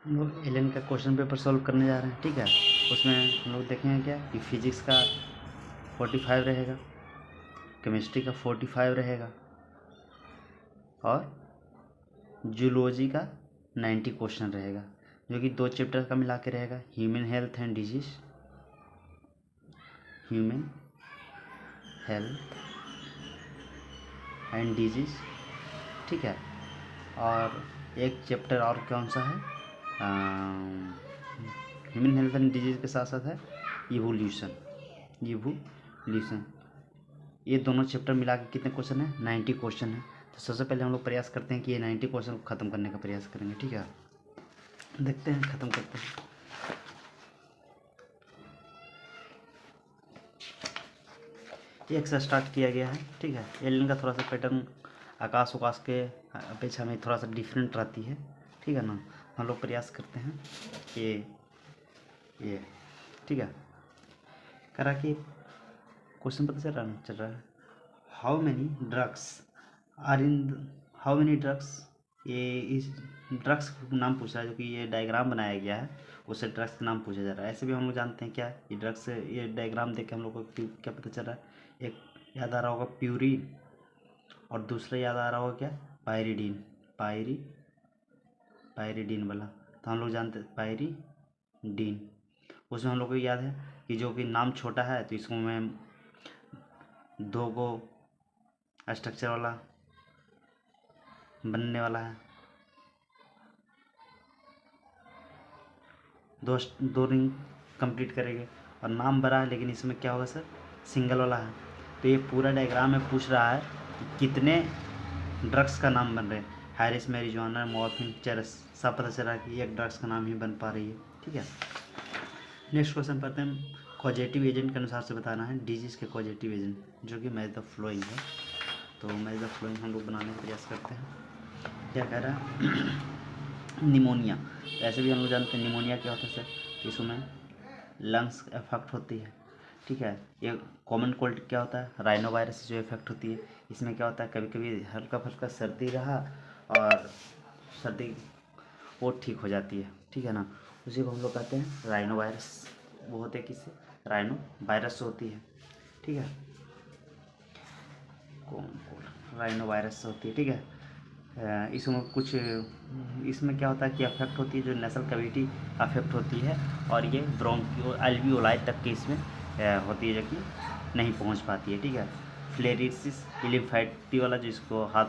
हम लोग एलियन का क्वेश्चन पेपर सॉल्व करने जा रहे हैं। ठीक है, उसमें हम लोग देखेंगे क्या कि फिजिक्स का 45 रहेगा, केमिस्ट्री का 45 रहेगा और जूलॉजी का 90 क्वेश्चन रहेगा, जो कि 2 चैप्टर का मिला के रहेगा। Human health and disease, human health and disease. ठीक है, और एक चैप्टर और कौन सा है, ह्यूमन हेल्थ एंड डिजीज के साथ साथ है इवोल्यूशन। ये दोनों चैप्टर मिला के कितने क्वेश्चन है? 90 क्वेश्चन है। तो सबसे पहले हम लोग प्रयास करते हैं कि ये 90 क्वेश्चन को ख़त्म करने का प्रयास करेंगे। ठीक है, देखते हैं, ख़त्म करते हैं। एक से स्टार्ट किया गया है। ठीक है, एलियन का थोड़ा सा पैटर्न आकाश उकाश के अपेक्षा में थोड़ा सा डिफरेंट रहती है। ठीक है ना, हम लोग प्रयास करते हैं कि ये ठीक है करा कि क्वेश्चन पता चल रहा है। हाउ मेनी ड्रग्स, ये इस ड्रग्स का नाम पूछ रहा है, जो कि ये डायग्राम बनाया गया है, उससे ड्रग्स का नाम पूछा जा रहा है। ऐसे भी हम लोग जानते हैं क्या ये ड्रग्स, ये डायग्राम देख के हम लोग को क्या पता चल रहा है। एक याद आ रहा होगा प्यूरिन, और दूसरा याद आ रहा होगा क्या, पायरीडीन वाला। तो हम लोग जानते हैं पायरीडीन, उसमें हम लोग को याद है कि जो कि नाम छोटा है तो इसको मैं 2 गो स्ट्रक्चर वाला बनने वाला है, दो रिंग कंप्लीट करेंगे। और नाम बड़ा है लेकिन इसमें क्या होगा सर, सिंगल वाला है। तो ये पूरा डायग्राम में पूछ रहा है कि कितने ड्रग्स का नाम बन रहे हैं। हैरिस, मैरिजुआना, मॉर्फिन, चरस, सब पता चला कि एक ड्रग्स का नाम ही बन पा रही है। ठीक है, नेक्स्ट क्वेश्चन पढ़ते हैं। कॉजेटिव एजेंट के अनुसार से बताना है डिजीज़ के कॉजेटिव एजेंट, जो कि मैच द फ्लोइंग है। तो मैच द फ्लोइंग हम लोग बनाने का प्रयास करते हैं। क्या कह रहा है, निमोनिया। तो ऐसे भी हम लोग जानते हैं निमोनिया क्या होता है सर, तो इसमें लंग्स इफेक्ट होती है। ठीक है, ये कॉमन कोल्ड क्या होता है, राइनो वायरस जो इफेक्ट होती है। इसमें क्या होता है, कभी कभी हल्का फुल्का सर्दी रहा और सर्दी वो ठीक हो जाती है। ठीक है ना, उसी को हम लोग कहते हैं राइनो वायरस। वो होते हैं किससे, राइनो वायरस से होती है। ठीक है, कॉमन कोल्ड राइनो वायरस से होती है। ठीक है, इसमें कुछ इसमें क्या होता है कि अफेक्ट होती है, जो नेसल कैविटी अफेक्ट होती है, और ये ब्रोंकियो अल्वियोलाई तक की इसमें होती है, जो कि नहीं पहुंच पाती है। ठीक है, फ्लेरिसिस लिम्फेटी वाला, जिसको हाथ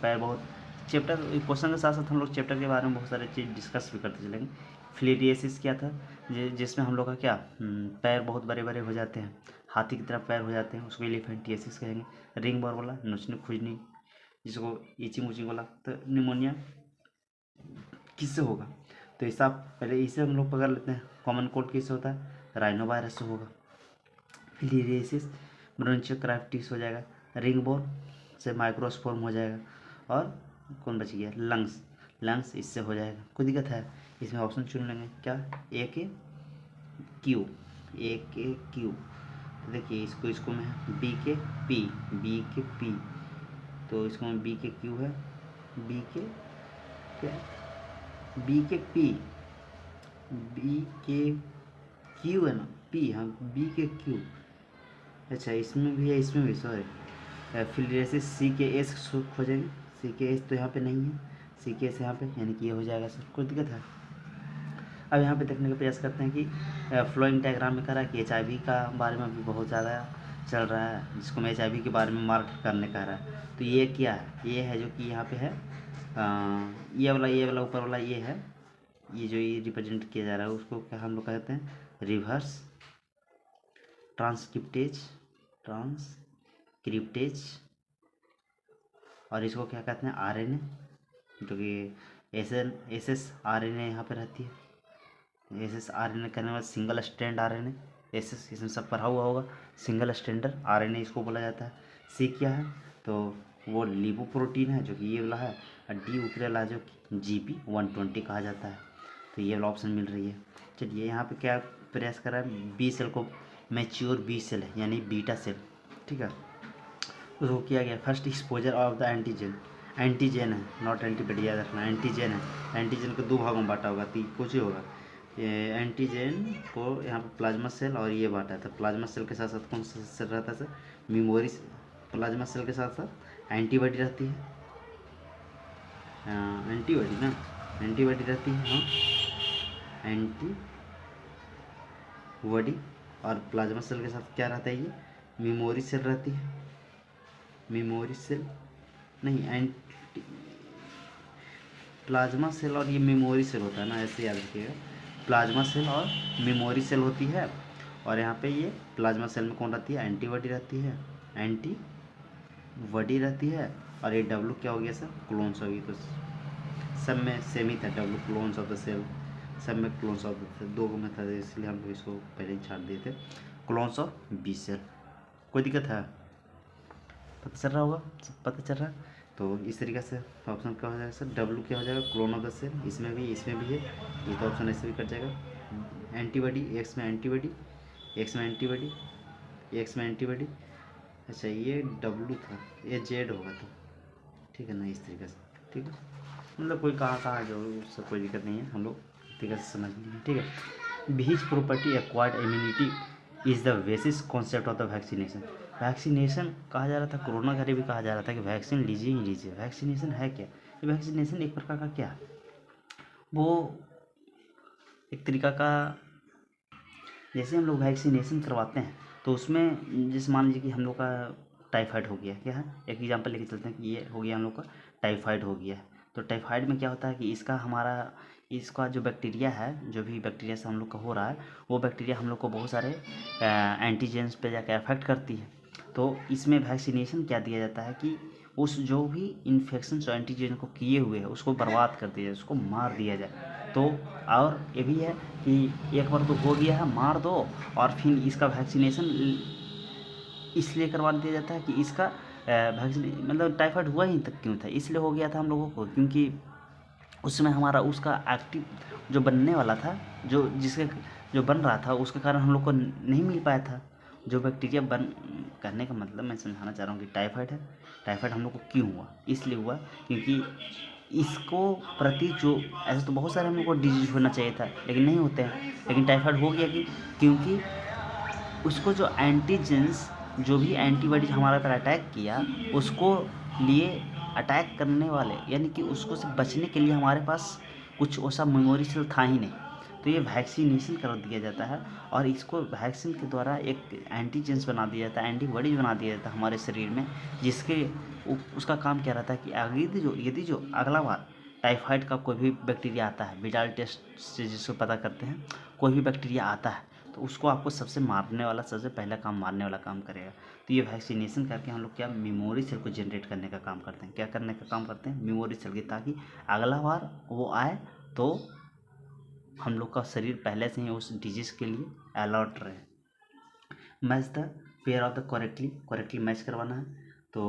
पैर बहुत चैप्टर क्वेश्चन के साथ साथ हम लोग चैप्टर के बारे में बहुत सारे चीज़ डिस्कस भी करते चलेंगे। फ्लेरियसिस क्या था, जिसमें हम लोग का क्या पैर बहुत बड़े बड़े हो जाते हैं, हाथी की तरह पैर हो जाते हैं, उसको एलिफेंटियसिस कहेंगे। रिंग बोर वाला नोचनी खुजनी, जिसको ईचिंग उचिंग वाला। तो निमोनिया किससे होगा, तो ऐसा पहले इसे हम लोग पकड़ लेते हैं। कॉमन कोल्ड किससे होता है, राइनो वायरस से होगा। फिलियरियसिस ब्रोंचियोक्राइटिस हो जाएगा। रिंगबोर्न से माइक्रोस्पोर्म हो जाएगा। और कौन बच गया, लंग्स इससे हो जाएगा। कोई दिक्कत है, इसमें ऑप्शन चुन लेंगे क्या, ए के क्यू। देखिए इसको में बी के पी, तो इसको में बी के क्यू है, बी के क्या, बी के क्यू है ना, पी, हाँ बी के क्यू। अच्छा इसमें भी है, इसमें भी सॉरी, फिलियरियसिस सी के एस खोजेंगे। सी के एस तो यहाँ पे नहीं है, सी के एस यहाँ पे, यानी कि ये हो जाएगा सर। कोई दिक्कत है। अब यहाँ पे देखने का प्रयास करते हैं कि फ्लोइंग डायग्राम में कह रहा है कि एचआईवी का बारे में भी बहुत ज़्यादा चल रहा है, जिसको मैं एचआईवी के बारे में मार्क करने कह रहा है। तो ये क्या है, ये है जो कि यहाँ पे है, ये वाला ऊपर वाला ये है, ये जो ये रिप्रेजेंट किया जा रहा है, उसको क्या हम लोग कहते हैं, रिवर्स ट्रांसक्रिप्टेज, और इसको क्या कहते हैं, आरएनए, जो कि एस एस आरएनए यहाँ पे रहती है। एस एस आरएनए करने वाला single strand RNA, S S इसमें सब पढ़ा हुआ होगा, सिंगल स्ट्रैंडर आरएनए इसको बोला जाता है। सी क्या है, तो वो लिपोप्रोटीन है, जो कि ये वाला है। और डी ऊपरी वाला जो GP120 कहा जाता है। तो ये वाला ऑप्शन मिल रही है। चलिए यहाँ पे क्या प्रयास कर रहा है, बी सेल को मैच्योर बी सेल है, यानी बीटा सेल। ठीक है, उसको किया गया first exposure of the antigen. Antigen है, नॉट एंटीबॉडी, याद रखना एंटीजन है। एंटीजन को दो भागों में बांटा होगा, कुछ ही होगा। ये एंटीजन को यहाँ पर प्लाज्मा सेल और ये बांटा था। प्लाज्मा सेल के साथ साथ कौन सा सेल रहता है सर? मेमोरी। प्लाज्मा सेल के साथ साथ एंटीबॉडी रहती है, एंटीबॉडी ना, एंटीबॉडी रहती है, हाँ एंटीबॉडी। और प्लाज्मा सेल के साथ क्या रहता है? ये मेमोरी सेल रहती है, मेमोरी सेल नहीं, एंटी प्लाज्मा सेल और ये मेमोरी सेल होता है ना, ऐसे याद रखिएगा। प्लाज्मा सेल और मेमोरी सेल होती है। और यहाँ पे ये प्लाज्मा सेल में कौन रहती है? एंटीबॉडी रहती है, एंटीबॉडी रहती है। और ये डब्लू क्या हो गया सर? क्लोन्स हो गई। तो सब में सेम ही था, डब्लू क्लोन्स ऑफ द सेल, सब में क्लोन्स ऑफ द सेल, दो में था, इसलिए हम लोग इसको पहले ही छाट दिए थे, क्लोन्स ऑफ बी सेल। कोई दिक्कत है? पता चल रहा होगा, सब पता चल रहा है। तो इस तरीके से ऑप्शन क्या हो जाएगा सर? डब्लू क्या हो जाएगा? Clone of the cell. इसमें भी है, ये तो ऑप्शन ऐसे भी कट जाएगा। एंटीबॉडी, एक्स में एंटीबॉडी, एक्स में एंटीबॉडी, एक्स में एंटीबॉडी। अच्छा ये डब्लू था, ये जेड होगा, तो ठीक है ना, इस तरीके से। ठीक है, मतलब कोई कहाँ जो, उससे कोई दिक्कत नहीं है, हम लोग तरीके से समझ लेंगे। ठीक है। Which property acquired immunity is the basis concept of the vaccination. Vaccination कहा जा रहा था, कोरोना का भी कहा जा रहा था कि वैक्सीन लीजिए ही लीजिए। वैक्सीनेशन है क्या? ये वैक्सीनेशन एक प्रकार का क्या है, वो एक तरीका का, जैसे हम लोग वैक्सीनेशन करवाते हैं तो उसमें जैसे मान लीजिए कि हम लोग का टाइफाइड हो गया, क्या है, एक एग्जांपल लेके चलते हैं कि ये हो गया हम लोग का टाइफाइड हो गया। तो टाइफाइड में क्या होता है कि इसका जो बैक्टीरिया है, जो भी बैक्टीरिया से हम लोग का हो रहा है, वो बैक्टीरिया हम लोग को बहुत सारे एंटीजेंस पे जाकर अफेक्ट करती है। तो इसमें वैक्सीनेशन क्या दिया जाता है कि उस जो भी इन्फेक्शन जो एंटीजन को किए हुए है उसको बर्बाद कर दिया जाए, उसको मार दिया जाए। तो और ये भी है कि एक बार तो हो गया है, मार दो, और फिर इसका वैक्सीनेशन इसलिए करवा दिया जाता है कि इसका वैक्सीन, मतलब टाइफाइड हुआ ही तक क्यों था, इसलिए हो गया था हम लोगों को, क्योंकि उसमें हमारा उसका एक्टिव जो बनने वाला था, जो बन रहा था, उसके कारण हम लोग को नहीं मिल पाया था। जो बैक्टीरिया बन करने का मतलब मैं समझाना चाह रहा हूँ कि टाइफाइड है, टाइफाइड हम लोग को क्यों हुआ? इसलिए हुआ क्योंकि इसको प्रति जो, ऐसे तो बहुत सारे हम लोग को डिजीज होना चाहिए था लेकिन नहीं होते हैं, लेकिन टाइफाइड हो गया क्योंकि उसको जो एंटीजेंस, जो भी एंटीबॉडी हमारे पर अटैक किया, उसको लिए अटैक करने वाले, यानी कि उसको से बचने के लिए हमारे पास कुछ ऐसा मेमोरी सेल था ही नहीं। तो ये वैक्सीनेशन कर दिया जाता है और इसको वैक्सीन के द्वारा एक एंटीजेंस बना दिया जाता है, एंटीबॉडीज बना दिया जाता है हमारे शरीर में, जिसके उसका काम क्या रहता है कि यदि जो अगला बार टाइफाइड का कोई भी बैक्टीरिया आता है, विडाल टेस्ट से जिसको पता करते हैं, कोई भी बैक्टीरिया आता है तो उसको आपको सबसे पहला काम मारने वाला काम करेगा। तो ये वैक्सीनेशन करके हम लोग क्या, मेमोरी सेल को जनरेट करने का काम करते हैं। क्या करने का काम करते हैं? मेमोरी सेल की, ताकि अगला बार वो आए तो हम लोग का शरीर पहले से ही उस डिजीज के लिए अलर्ट रहे। Match the pair of the correctly match करवाना है। तो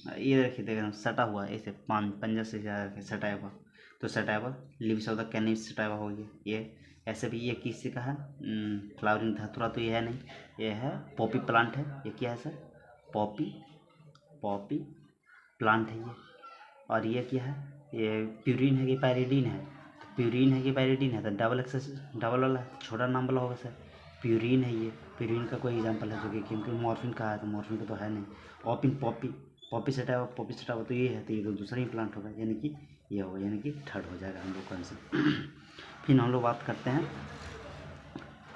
ये रखिए, देखिए सटा हुआ ऐसे पंजा से सटा हुआ, तो सटा हुआ लीव्स ऑफ द कैनिस सटा हुआ हो गया। ये ऐसे भी, ये किसी का है? फ्लावरिंग धतूरा तो ये है नहीं, ये है पॉपी प्लांट है। ये क्या है सर? पॉपी प्लांट है ये। और ये क्या है? ये प्यूरिन है कि पैरिडीन है? तो प्यूरिन है कि पैरिडीन है? तो डबल वाला छोटा नाम वाला होगा सर, प्यूरिन है ये। प्यूरिन का कोई एग्जांपल है जो कि, क्योंकि मॉर्फिन का है तो मॉर्फिन का तो है नहीं। पॉपी सटा हुआ तो ये है, तो ये तो दूसरा ही प्लांट होगा, यानी कि ये होगा, यानी कि थर्ड हो जाएगा हम लोग का आंसर। फिर हम लोग बात करते हैं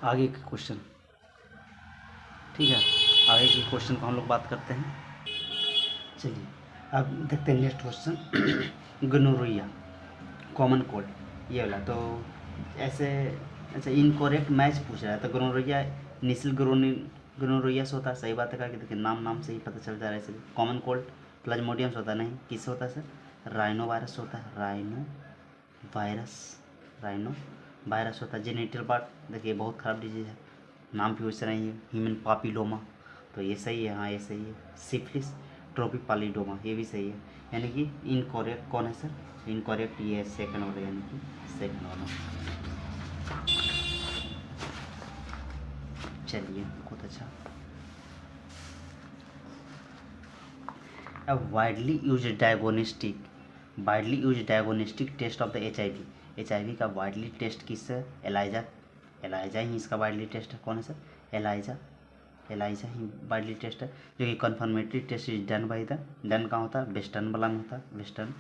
आगे के क्वेश्चन। ठीक है, आगे के क्वेश्चन को हम लोग बात करते हैं। चलिए अब देखते हैं next question. Gonorrhoea common cold, ये वाला। तो ऐसे अच्छा इनकरेक्ट मैच पूछ रहा है। तो गोनोरिया निसल गोनोरिया से होता है, सही बात है कि देखिए नाम से ही पता चल जा रहा है। इसे कॉमन कोल्ड प्लाज्मोडियम से होता है, नहीं, किससे होता है सर? राइनो वायरस होता है, राइनो वायरस होता है। जेनिटल पार्ट देखिए बहुत ख़राब डिजीज है, नाम भी वैसे नहीं है, ह्यूमन पापिलोमा, तो ये सही है, हाँ ये सही है। सिफिलिस ट्रोपिपालिडोमा, ये भी सही है, यानी कि इनकरेक्ट कौन है सर? इनकरेक्ट ये है सेकंड वाला, यानी कि सेकंड वाला। चलिए बहुत अच्छा। A widely used diagnostic test of the HIV का वाइडली टेस्ट किससे? एलाइजा ही इसका वाइडली टेस्ट है। कौन है सर? एलाइजा ही वाइडली टेस्ट है, जो कि confirmatory test is done by the, done कहाँ होता है? वेस्टर्न वाला में होता है, वेस्टर्न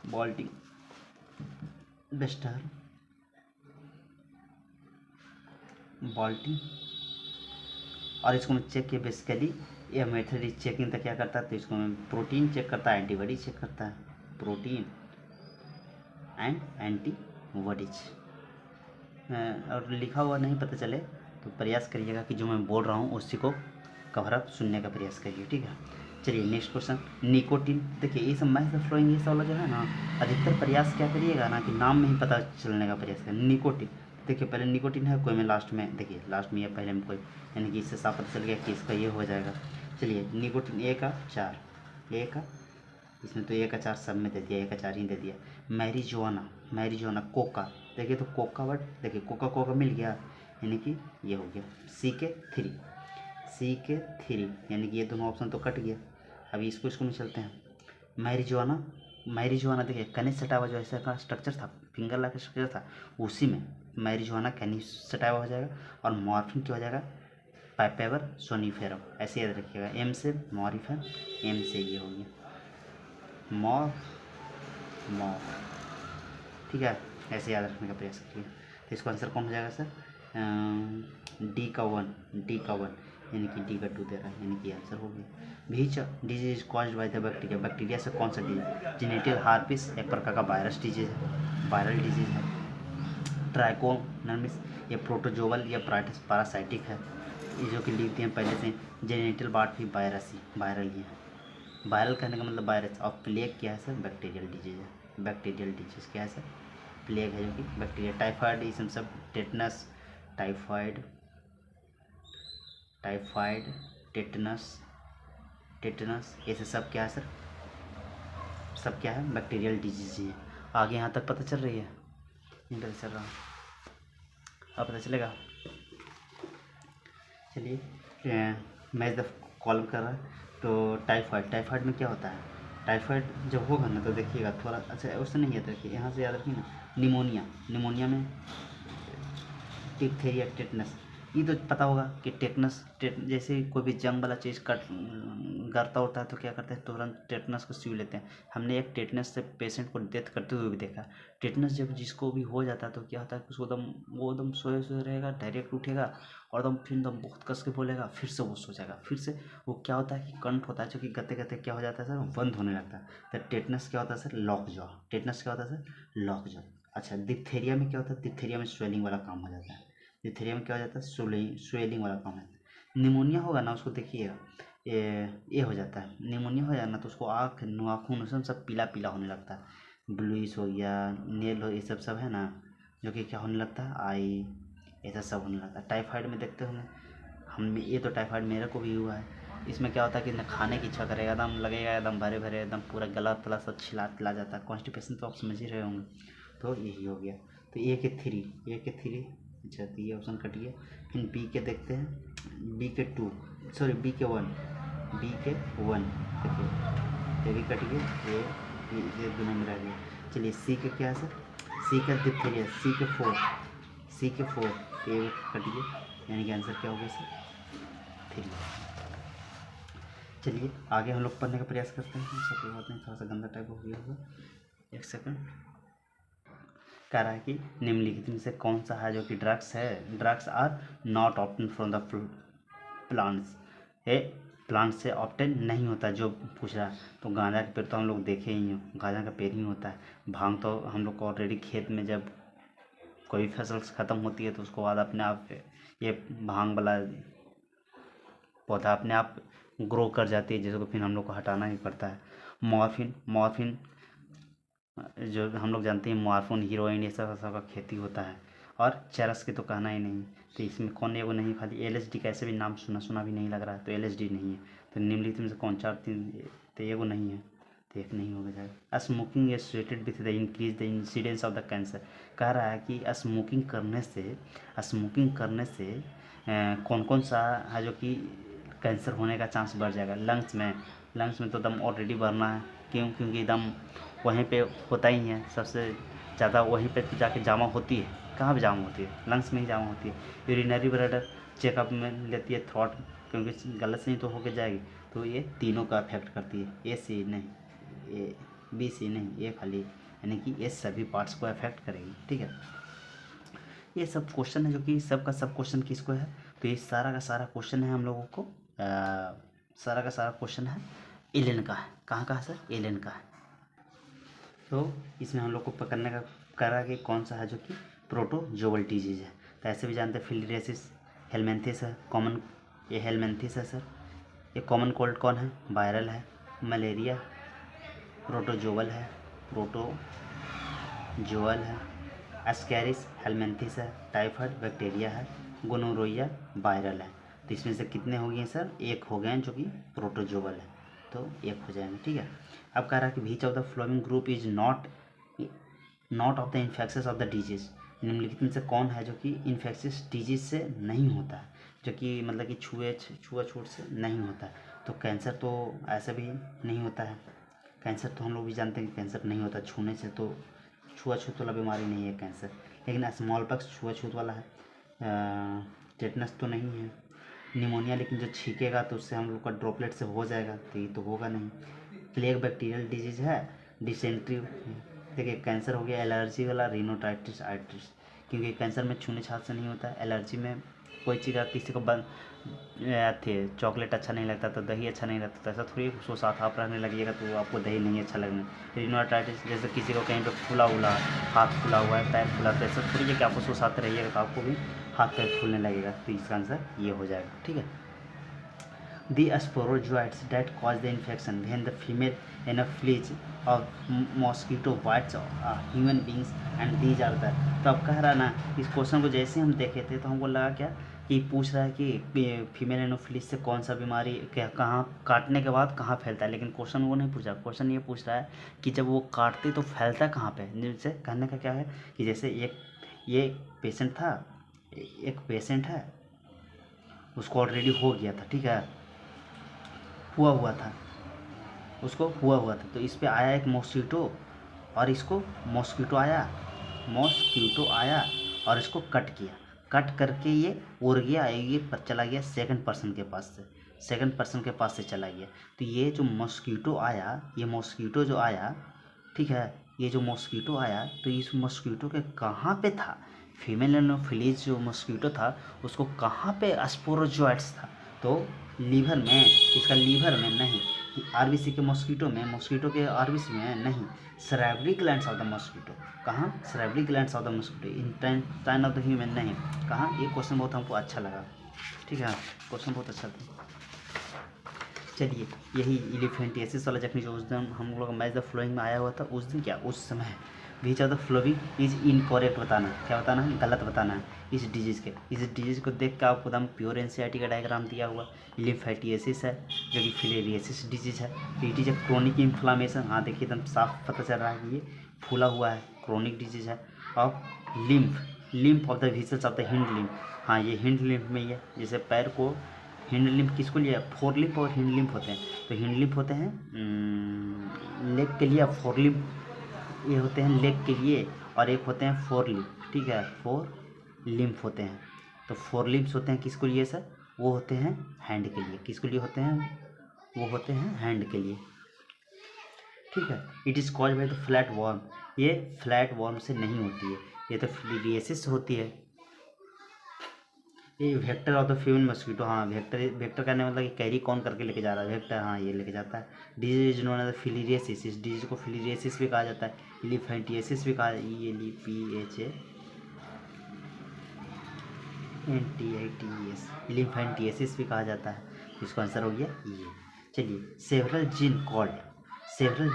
बॉल्टिंग। और इसको मैं चेक किया बेसिकली, ये मेथड इज चेकिंग तो क्या करता है, तो इसको मैं प्रोटीन चेक करता है, एंटीबॉडी चेक करता है, प्रोटीन एंड एंटीबॉडीज। और लिखा हुआ नहीं पता चले तो प्रयास करिएगा कि जो मैं बोल रहा हूँ उसी को कवर अप सुनने का प्रयास करिए, ठीक है। चलिए नेक्स्ट क्वेश्चन, निकोटिन। देखिए ये सब मैथ फ्लोइंग ये सब वाला जो है ना, अधिकतर प्रयास क्या करिएगा ना कि नाम में ही पता चलने का प्रयास करें। निकोटिन, देखिए पहले निकोटिन है, कोई में लास्ट में, देखिए लास्ट में या पहले में कोई, यानी कि इससे साफ पता चल गया कि इसका ये हो जाएगा। चलिए निकोटिन ए का 4, ए का, इसमें तो ए का 4 सब में दे दिया, ए का 4 ही दे दिया। मैरिजुआना, कोका, देखिए तो कोका वर्ड, देखिए कोका मिल गया, यानी कि ये हो गया CK3 यानी कि ये दोनों ऑप्शन तो कट गया। अभी इसको में चलते हैं। मैरिजुआना देखिए कनिस सटावा जो ऐसा का स्ट्रक्चर था, फिंगर ला का स्ट्रक्चर था, उसी में मैरिजुआना कनिस सटावा हो जाएगा, और मॉर्फिन क्या हो जाएगा? पाइपेवर सोनिफेरम, ऐसे याद रखिएगा। एम से मॉरिफर, एम से ये हो गया मॉर्फ, ठीक है, ऐसे याद रखने का प्रयास करिए। तो इसका आंसर कौन हो जाएगा सर? डी का 1 यानी कि डी का 2 दे रहा है, यानी कि आंसर हो गया। Which disease caused by the bacteria, bacteria से कौन सा डिजीज? जेनिटल हार्पिस, एक प्रकार का वायरस डिजीज है, वायरल डिजीज है। ट्राइकोनर्मिस, ये प्रोटोजोवल या पैरासाइटिक है, ये जो कि लिखते हैं पहले से। जेनिटल बार्ट भी वायरल ही है, वायरल कहने का मतलब वायरस। और प्लेग क्या है सर? बैक्टीरियल डिजीज है, बैक्टीरियल डिजीज क्या है सर? प्लेग है, जो कि बैक्टीरिया। टाइफाइड, ये सब टेटनस, टाइफाइड, टेटनस, ये सब क्या है सर? सब क्या है? बैक्टीरियल डिजीज है। आगे यहाँ तक पता चल रही है? नहीं पता चल रहा, अब पता चलेगा। चलिए मैच द कॉलम कर रहा है। तो टाइफाइड में क्या होता है? टाइफाइड जब होगा ना तो देखिएगा थोड़ा, अच्छा उससे नहीं याद रखिए, यहाँ से याद रखिए ना। निमोनिया में डिप्थीरिया, टेटनस, ये तो पता होगा कि जैसे कोई भी जंग वाला चीज़ गरता होता है तो क्या करते हैं, तुरंत टेटनस को सीव लेते हैं। हमने एक टेटनस से पेशेंट को डेथ करते हुए भी देखा। टेटनस जब जिसको भी हो जाता है तो क्या होता है कि उसको वो एकदम सोए रहेगा, डायरेक्ट उठेगा और फिर बहुत कस के बोलेगा, फिर से वो सो जाएगा, फिर से वो क्या होता है कि कंठ होता है जो कि गते क्या हो जाता है सर? बंद होने लगता है। तो टेटनस क्या होता है सर? Lock jaw. अच्छा, डिप्थीरिया में क्या होता है? डिप्थीरिया में स्वेलिंग वाला काम हो जाता है। डिप्थीरिया में क्या हो जाता है? स्वेलिंग वाला काम है। निमोनिया होगा ना, उसको देखिए ये हो जाता है, निमोनिया हो जाए ना तो उसको आँख, नाखून सब पीला होने लगता है। ब्लूइश हो गया, नेल हो, ये सब है ना, जो कि क्या होने लगता है? आई, ऐसा सब होने लगता है। टाइफाइड में देखते होंगे हम, ये तो टाइफाइड मेरे को भी हुआ है। इसमें क्या होता है कि न खाने की इच्छा करेगा, एकदम लगेगा एकदम भरे एकदम पूरा गला तला सब छिला जाता है। कॉन्स्टिपेशन तो आप समझ ही रहे होंगे। तो यही हो गया। तो ए के थ्री, अच्छा तो ये ऑप्शन कट गया। फिर बी के देखते हैं, बी के 1, देखिए ये भी कट गया, ये दोनों में रह गया। चलिए सी के क्या है सर? सी का डिप्थीरिया, सी के 4, ये कट गया, यानी कि आंसर क्या हो गया सर? 3। चलिए आगे हम लोग पढ़ने का प्रयास करते हैं। सब कोई बात नहीं, थोड़ा सा गंदा टाइप हो गया होगा, एक सेकंड। कह रहा है कि निम्नलिखित में से कौन सा है जो कि drugs are not obtain from the plants, plant से ऑप्टेन नहीं होता जो पूछ रहा है। तो गांजा का पेड़ तो हम लोग देखे ही हो, गांजा का पेड़ ही होता है। भांग तो हम लोग को ऑलरेडी खेत में जब कोई फसल ख़त्म होती है तो उसको बाद अपने आप ये भांग वाला पौधा अपने आप ग्रो कर जाती है, जिसको फिर हम लोग को हटाना ही पड़ता है। मॉर्फिन जो हम लोग जानते हैं, मॉर्फिन, हीरोइन, ये सब का खेती होता है। और चरस की तो कहना ही नहीं। तो इसमें कौन एगो नहीं, खाली LSD का ऐसे भी नाम सुना भी नहीं लग रहा है, तो LSD नहीं है। तो निम्नलिखित में से कौन 4 3, तो एगो नहीं है, तो एक नहीं होगा जाएगा। Smoking associated with the increase the incidence of the cancer. कह रहा है कि स्मोकिंग करने से कौन कौन सा है जो कि कैंसर होने का चांस बढ़ जाएगा। लंग्स में तो दम ऑलरेडी भरना है, क्यों? क्योंकि दम वहीं पे होता ही है, सबसे ज़्यादा वहीं पे जाके जमा होती है। कहाँ पे जमा होती है? लंग्स में ही जमा होती है। यूरिनरी ब्लडर चेकअप में लेती है थ्रॉट, क्योंकि गलत से ही तो होके जाएगी। तो ये तीनों का अफेक्ट करती है, ए सी नहीं, ए बी सी नहीं, ये खाली, यानी कि ये सभी पार्ट्स को अफेक्ट करेगी। ठीक है, ये सब क्वेश्चन है जो कि सब का सब क्वेश्चन किसको है, तो ये सारा का सारा क्वेश्चन है हम लोगों को सारा का सारा क्वेश्चन है एलियन का है। कहाँ का है सर? एलियन का है। तो इसमें हम लोग को पकड़ने का करा कि कौन सा है जो कि प्रोटोजोअल डिजीज है। तो ऐसे भी जानते हैं फिलिरियासिस, हेलमेंथिस है कॉमन, ये हेलमेंथिस है सर। ये कॉमन कोल्ड कौन है? वायरल है। मलेरिया प्रोटोजोअल है, प्रोटोजोअल है। एस्कैरिस हेलमेंथिस है, टाइफाइड बैक्टीरिया है। गोनोरोइया वायरल है। तो इसमें से कितने हो गए सर? एक हो गए हैं जो कि प्रोटोजोअल है, तो एक हो जाएंगे। ठीक है, अब कह रहा है कि which of the following group is not of the infections of the disease. निम्नलिखित में से कौन है जो कि इन्फेक्शियस डिजीज से नहीं होता है, जो कि मतलब कि छुआछूत से नहीं होता है। तो कैंसर तो ऐसा भी नहीं होता है। कैंसर तो हम लोग भी जानते हैं कि कैंसर नहीं होता छूने से, तो छुआछूत वाला बीमारी नहीं है कैंसर। लेकिन स्मॉल पॉक्स छुआछूत वाला है। टेटनस तो नहीं है। निमोनिया लेकिन जो छींकेगा तो उससे हम लोग का ड्रॉपलेट से हो जाएगा, तो ये तो होगा नहीं। प्लेग बैक्टीरियल डिजीज है। डिसेंट्री, देखिए कैंसर हो गया एलर्जी वाला, रिनोटाइटिस आइटिस, क्योंकि कैंसर में छूने छात से नहीं होता है। एलर्जी में कोई चीज़ किसी को थे चॉकलेट अच्छा नहीं लगता तो दही अच्छा नहीं लगता, तो ऐसा थोड़ी सो साथ आप रहने लगिएगा तो आपको दही नहीं अच्छा लगना। रिनोटाइटिस जैसे किसी को कहीं पे फूला हुआ हाथ फूला हुआ है, पैर फूला, तो ऐसा थोड़ी है कि आपको सो साथ रहिएगा तो आपको भी हाथ पैर फूलने लगेगा। तो इसका आंसर ये हो जाएगा। ठीक है, The sporozoites that cause the infection when the female anopheles of mosquito bites human beings and these are the। तो अब कह रहा ना, इस क्वेश्चन को जैसे हम देखे थे तो हमको लगा क्या कि पूछ रहा है कि फीमेल एनोफिलिस से कौन सा बीमारी क्या कहाँ काटने के बाद कहाँ फैलता है। लेकिन क्वेश्चन वो नहीं पूछा, क्वेश्चन ये पूछ रहा है कि जब वो काटते तो फैलता कहाँ पे। जैसे कहने का क्या है कि जैसे ये पेशेंट था, एक पेशेंट है, उसको ऑलरेडी हो गया था, ठीक है, हुआ था, उसको हुआ था, तो इस पे आया एक मॉस्किटो और इसको मॉस्किटो आया और इसको कट किया, कट करके ये उड़ गया, ये चला गया सेकंड पर्सन के पास से चला गया। तो ये जो मॉस्किटो आया, ये मॉस्किटो जो आया, ठीक है, ये जो मॉस्किटो आया तो इस मॉस्किटो के कहाँ पे था? फीमेल एनोफिलीज जो मॉस्किटो था उसको कहाँ पे स्पोरोजोइट्स था? तो लीवर में, इसका लीवर में नहीं, आरबीसी के मॉस्किटो में, मॉस्किटो के आरबीसी में नहीं, cerebral glands of the mosquito. कहाँ? Cerebral glands of the mosquito, intestine of the human नहीं। कहाँ? ये क्वेश्चन बहुत हमको अच्छा लगा। ठीक है, क्वेश्चन बहुत अच्छा था। चलिए, यही इलिफेंटियासिस वाला जखनी जो उस दिन हम लोग मैच द फ्लोइंग में आया हुआ था, उस दिन क्या उस समय which of the following is incorrect बताना, क्या बताना है? गलत बताना है इस डिजीज़ को देख के आपको एकदम प्योर एनसीईआरटी का डायग्राम दिया हुआ। इलिफेंटियासिस है जो कि फिलेरियासिस डिजीज़ है, it is a chronic inflammation. हाँ देखिए एकदम साफ पता चल रहा है कि ये फूला हुआ है, क्रोनिक डिजीज़ है। Of lymph of the whistles of the hind lymph. हाँ ये हिंड लिम्फ में ही है, जैसे पैर को हिंड लिम्फ किसको लिया? फोर लिम्फ और हिंड लिम्फ होते हैं। तो हिंड लिम्फ होते हैं लेग के लिए, फोर लिम्फ ये होते हैं लेग के लिए, और एक होते हैं फोर लिम्फ। ठीक है, फोर लिम्फ होते हैं। तो फोर लिम्फ्स होते हैं किसको लिए सर? वो होते हैं हैंड के लिए। किसको लिए होते हैं? वो होते हैं हैंड के लिए। ठीक है, it is called by the flat worm. ये फ्लैट वर्म से नहीं होती है, ये तो फिलिरियासिस होती है। ये vector of the female mosquito. हाँ वेक्टर कहने मतलब कि कैरी कौन करके लेके जा रहा है? वेक्टर, हाँ ये लेके जाता है। डिजीज नोन एज फिलिरियासिस, इस डिजीज को फिलिरियासिस भी कहा जाता है, इलिफेंटियासिस भी कहा, इलिफेंटियासिस भी कहा जाता है। इसका आंसर हो गया ये। चलिए, सेवरल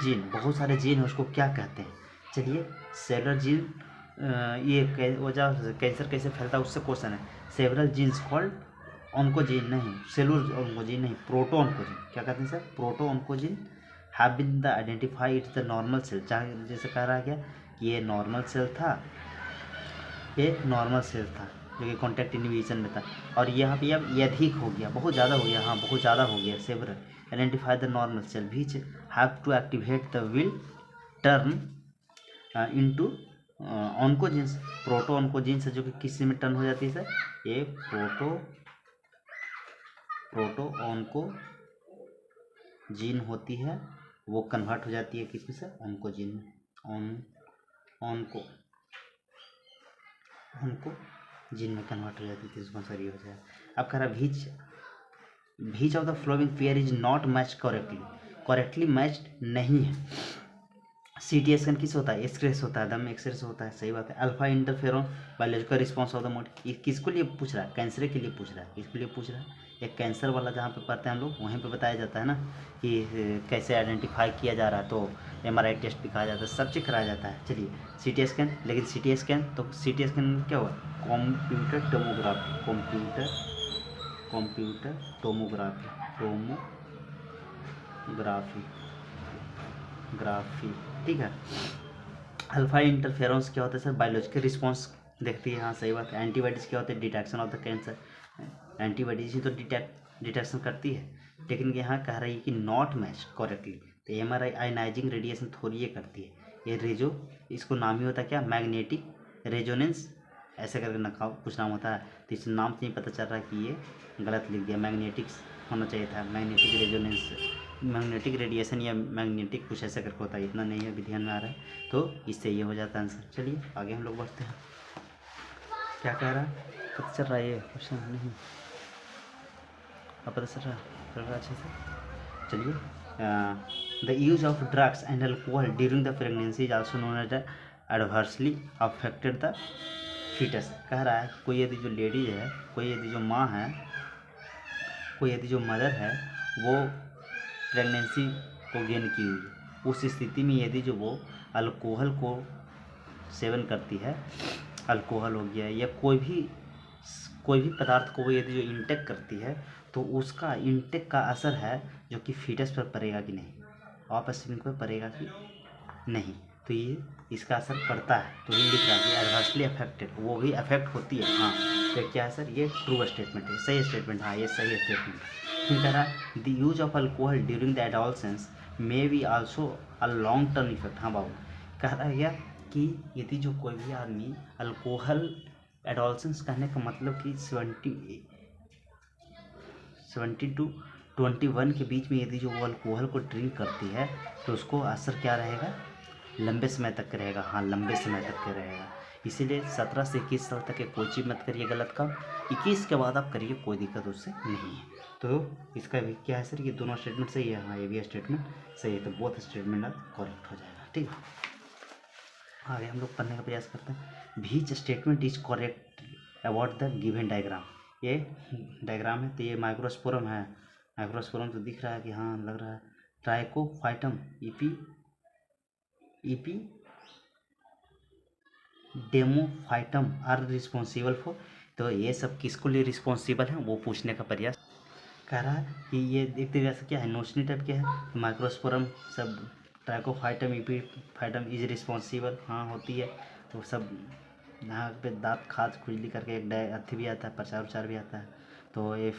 जीन, बहुत सारे जीन है, उसको क्या कहते हैं? चलिए, सेवरल जीन, ये वजह कैंसर कैसे फैलता है उससे क्वेश्चन है। सेवरल जीन्स कॉल्ड ऑन्कोजीन नहीं, सेलुलर ऑन्कोजीन नहीं, प्रोटो ऑन्कोजीन। क्या कहते हैं sir? Proto oncogene have been the identify it's the normal cell. जैसे कह रहा है क्या कि ये नॉर्मल सेल था, जो कि कॉन्टैक्ट इनहिबिशन में था, और यहाँ पे अब ये अधिक हो गया, बहुत ज़्यादा हो गया। हाँ बहुत ज़्यादा हो गया several, identify the normal cell which have to activate the will turn into oncogenes. Proto oncogenes है जो कि किसी में टर्न हो जाती है सर, ये प्रोटो ऑनकोजीन होती है, वो कन्वर्ट हो जाती है किसमें सर, ऑनकोजीन में, ऑनकोजीन में कन्वर्ट हो जाती है, इसको सर ये हो जाए। अब कह रहा which of the flowing pair is not match correctly matched नहीं है। सीटी स्कैन किस होता है, एक्सरेस होता है, दम एक्सरेस होता है, सही बात है। Alpha interferon biological response of the mode, ये किसको लिए पूछ रहा है, कैंसर के लिए पूछ रहा है, किसके लिए पूछ रहा है, एक कैंसर वाला जहाँ पे पढ़ते हैं हम लोग वहीं पे बताया जाता है ना कि कैसे आइडेंटिफाई किया जा रहा है, तो MRI टेस्ट भी कहा जाता है, सब चीज़ कराया जाता है। चलिए सीटी स्कैन, लेकिन सीटी स्कैन तो सीटी स्कैन में क्या हुआ, कंप्यूटर टोमोग्राफी, ठीक है। अल्फा इंटरफेरेंस क्या होता है सर, बायोलॉजिकल रिस्पॉन्स देखती है, हाँ सही बात है। एंटीबॉडीज क्या होते हैं, detection of the cancer, antibodies ही तो डिटेक्शन करती है, लेकिन यहाँ कह रही है कि नॉट मैच करेक्टली, तो MRI आयनाइजिंग रेडिएशन थोड़ी ये करती है, ये इसको नाम ही होता है क्या, मैग्नेटिक रेजोनेंस, ऐसे करके ना कुछ नाम होता है, तो इस नाम से ही पता चल रहा है कि ये गलत लिख दिया, मैग्नेटिक्स होना चाहिए था, मैग्नेटिक रेजोनेंस, मैग्नेटिक रेडिएशन या मैग्नेटिक कुछ ऐसा करके होता है, इतना नहीं है अभी ध्यान में आ रहा है, तो इससे ये हो जाता है आंसर। चलिए आगे हम लोग बढ़ते हैं, क्या कह रहा है, पता चल रहा है ये क्वेश्चन नहीं, अब पता चल रहा है अच्छे से। चलिए the use of drugs and alcohol during the pregnancy is also known as adversely affected the foetus. कह रहा है कोई यदि जो लेडीज है, कोई यदि जो माँ है, कोई यदि जो मदर है, वो प्रेगनेंसी को गेन की हुई, उस स्थिति में यदि जो वो अल्कोहल को सेवन करती है, अल्कोहल हो गया या कोई भी पदार्थ को वो यदि जो इंटेक करती है, तो उसका इंटेक का असर है जो कि फीटस पर पड़ेगा कि नहीं, ऑफस्प्रिंग पर पड़ेगा कि नहीं, तो ये इसका असर पड़ता है, तो ये लिख रहा है एडवर्सली अफेक्टेड, वो भी अफेक्ट होती है, हाँ। तो क्या है सर, ये ट्रू स्टेटमेंट है, सही स्टेटमेंट, हाँ ये सही स्टेटमेंट है। फिर कह रहा है the use of alcohol during the adolescence may be also a long term effect. हाँ बाबू, कह रहा है क्या कि यदि जो कोई भी आदमी अल्कोहल, एडोलसेंस कहने का मतलब कि 70 to 21 के बीच में यदि जो वो अल्कोहल को ड्रिंक करती है, तो उसको असर क्या रहेगा, लंबे समय तक रहेगा, हाँ लंबे समय तक रहेगा। इसीलिए 17 से 21 साल तक कोई चीज़ मत करिए गलत काम, 21 के बाद आप करिए, कोई दिक्कत उससे नहीं है। तो इसका भी क्या है सर, ये दोनों स्टेटमेंट सही है, हाँ ये भी स्टेटमेंट सही है, तो बोथ स्टेटमेंट अब करेक्ट हो जाएगा, ठीक है। आगे हम लोग पढ़ने का प्रयास करते हैं। Which statement is correct about the given diagram, ये डायग्राम है, तो ये माइक्रोस्पोरम है, माइक्रोस्पोरम तो दिख रहा है कि हाँ लग रहा है, ट्राइकोफाइटम ईपी डेमोफाइटम आर रिस्पॉन्सिबल फॉर, तो ये सब किसको लिए रिस्पॉन्सिबल हैं वो पूछने का प्रयास कह रहा है कि ये देखते हुए ऐसा क्या है, नोशनी टाइप के है, माइक्रोस्पोरम सब, ट्राइकोफाइटम ईपीफाइटम इज रिस्पॉन्सिबल, हाँ होती है, तो सब यहाँ पे दांत खाज खुजली करके एक अथी भी आता है, प्रचार भी आता है, तो ये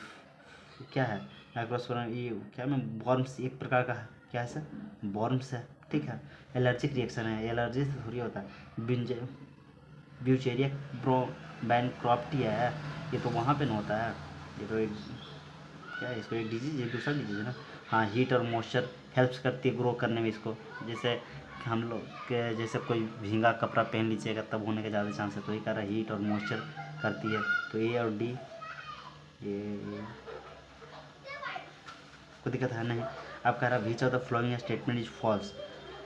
क्या है माइक्रोस्पोरम, ये क्या मैं बॉर्म्स एक प्रकार का है, क्या है सर, बॉर्म्स है, ठीक है। एलर्जिक रिएक्शन है, एलर्जी से थोड़ी होता है, ब्यूचेरिया बैंक्रॉप्टी है, ये तो वहाँ पे न होता है, ये तो एक क्या है, इसको एक डिजीज है, दूसरा डिजीज है ना, हाँ हीट और मॉइस्चर हेल्प्स करती है ग्रो करने में इसको, जैसे हम लोग के जैसे कोई भींगा कपड़ा पहन लीजिएगा तब होने के ज़्यादा चांस है, तो ये कह रहा है हीट और मॉइस्चर करती है, तो ए और डी ये कोई दिक्कत है नहीं। अब कह रहा है which of the following statement is false,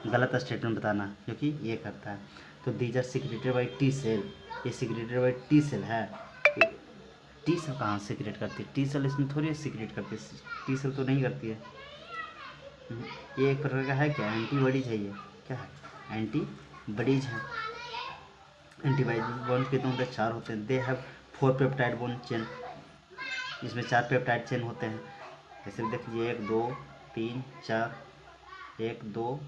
गलत स्टेटमेंट बताना जो कि ये करता है, तो these are secreted by T cell, ये सिक्रेटेड बाई टी सेल है, टी सेल कहाँ सिक्रेट करती है, टी सेल इसमें थोड़ी सिक्रेट करती है, टी सेल तो नहीं करती है, ये एक प्रकार का है क्या, एंटीबॉडीज है, ये क्या है, एंटीबॉडीज है। एंटीबॉडी बॉन्ड कितने होते हैं, 4 होते हैं, they have 4 peptide bond chain, इसमें 4 पेप्टाइड चेन होते हैं, जैसे भी देख लीजिए 1 2 3 4, 1 2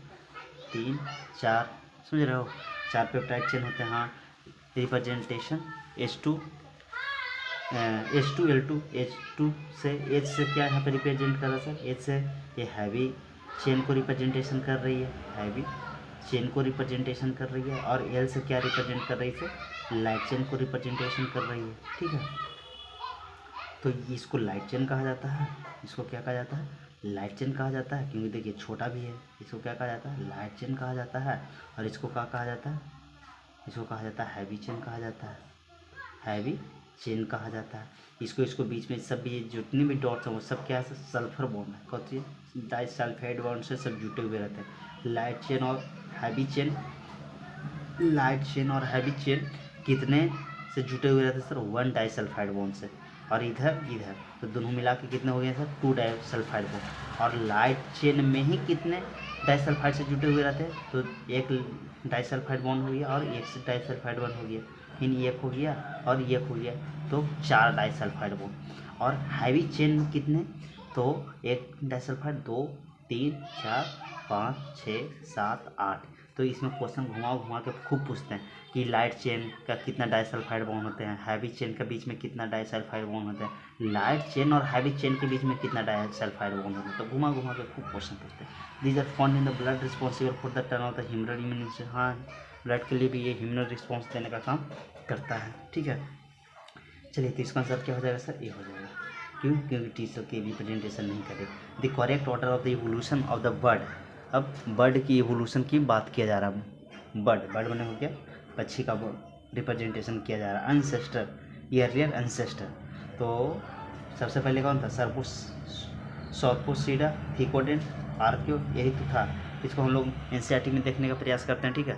3 4, समझ रहे हो, 4 पेप्टाइड चेन होते हैं, हाँ। रिप्रेजेंटेशन H2 H2L2, H2 से H से क्या यहाँ पे रिप्रेजेंट कर रहा है सर, H से ये हैवी चेन को रिप्रेजेंटेशन कर रही है, हैवी चेन को रिप्रेजेंटेशन कर रही है, और L से क्या रिप्रेजेंट कर रही है, लाइट चेन को रिप्रेजेंटेशन कर रही है, ठीक है। तो इसको लाइट चेन कहा जाता है, इसको क्या कहा जाता है, लाइट चेन कहा जाता है, क्योंकि देखिए छोटा भी है, इसको क्या कहा जाता है, लाइट चेन कहा जाता है। और इसको क्या कहा जाता है, इसको कहा जाता है हैवी चेन कहा जाता है, हैवी चेन कहा जाता है। इसको बीच में सब ये जितने भी डॉट्स हैं वो सब क्या है, सल्फर बॉन्ड है, कौन सी डाइसल्फाइड बॉन्ड से सब जुटे हुए रहते हैं। लाइट चेन और हैवी चेन, लाइट चेन और हैवी चेन कितने से जुटे हुए रहते हैं सर, 1 डाइसल्फाइड बॉन्ड से। और इधर तो दोनों मिला के कितने हो गए सर, 2 डाइसल्फाइड बॉन्ड। और लाइट चेन में ही कितने डाइसल्फाइड से जुटे हुए रहते हैं, तो एक डाइसल्फाइड बॉन्ड हो गया और एक से डाइसल्फाइड बॉन्ड हो गया, इन एक हो गया और एक हो गया, तो 4 डाइसल्फाइड बॉन्ड। और हैवी चेन कितने, तो एक डाइसल्फाइड, 2 3 4 5 6 7 8। तो इसमें क्वेश्चन घुमा के खूब पूछते हैं कि लाइट चेन का कितना डाइसल्फाइड बॉन्ड होते हैं, हैवी चेन के बीच में कितना डाइसल्फाइड बॉन्ड होते हैं, लाइट चेन और हैवी चेन के बीच में कितना डाइसल्फाइड बॉन्ड होते हैं। तो घुमा के खूब क्वेश्चन पूछते हैं। These are found in the blood responsible for the turn of the humoral immune system. हाँ, ब्लड के लिए भी ये ह्यूमरल रिस्पॉन्स देने का काम करता है, ठीक है। चलिए, तो इसका आंसर क्या हो जाएगा सर, ये हो जाएगा। क्यों, क्योंकि टी सेल की रिप्रेजेंटेशन नहीं करे। The correct order of the evolution of the bird. अब बर्ड की इवोल्यूशन की बात किया जा रहा है। बर्ड बने हो गया, पक्षी का रिप्रेजेंटेशन किया जा रहा है। एंसेस्टर, एरियर एंसेस्टर, तो सबसे पहले कौन था, सर्पुस, सॉर्पोसीडा, थिकोडेंट, आर्कियो, यही तो था। इसको हम लोग एनसीईआरटी में देखने का प्रयास करते हैं, ठीक है।